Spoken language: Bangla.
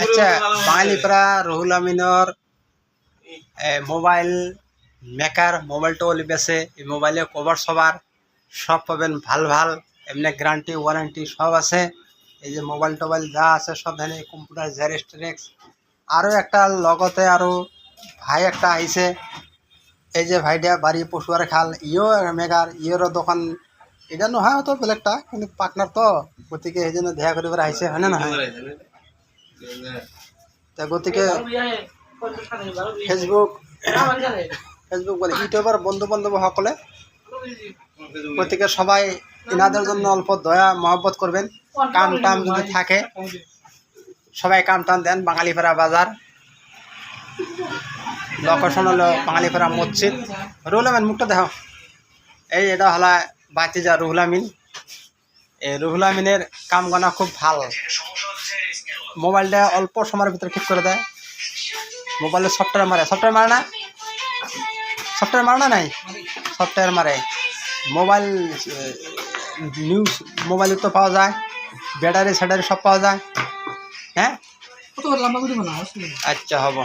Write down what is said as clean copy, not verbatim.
আচ্ছা বাঙালিপাড়া রুহুল আমিনর মোবাইল মেকার মোবাইল টোবাইল বেছে এই মোবাইলে কভার সবার সব পাবেন ভাল ভাল এমনি গ্যারান্টি ওয়ারেন্টি সব আছে। এই যে মোবাইল টোবাইল যা আছে সব ধরনের কম্পিউটার জেরক্স টেরক্স। আরও একটা লগতে আরও ভাই একটা আইছে, এই যে ভাইটা বাড়ি পশুয়ার খাল ইও মেকার ইয়েরও দোকান। এটা নহয় হয়তো বেলেগটা কিন্তু পার্টনার তো, গতিকে সেই জন্য দেখা করিবার আহিছে হয় না নহয়। তা গতিকে ফেসবুক বলে ইউটিউবার বন্ধু বান্ধব সকলে, গতিকে সবাই এনাদের জন্য অল্প দয়া মহব্বত করবেন। কাম টাম যদি থাকে সবাই কাম টাম দেন। বাঙালিপাড়া বাজার, লোকেশন হলো বাঙালিপাড়া মসজিদ। রুহুল আমিন মুখটা দেখো, এই এটা হলো বাতিজা রুহুল আমিন। এই রুহুল আমিনের কাম গানা খুব ভাল, মোবাইলটা অল্প সময়ের ভিতরে ঠিক করে দেয়। মোবাইলের সফটওয়্যার মারে না, সফটওয়্যার মারে না নাই সফটওয়্যার মারে। মোবাইল নিউজ মোবাইলে তো পাওয়া যায়, ব্যাটারি স্যাটারি সব পাওয়া যায়। হ্যাঁ আচ্ছা হব।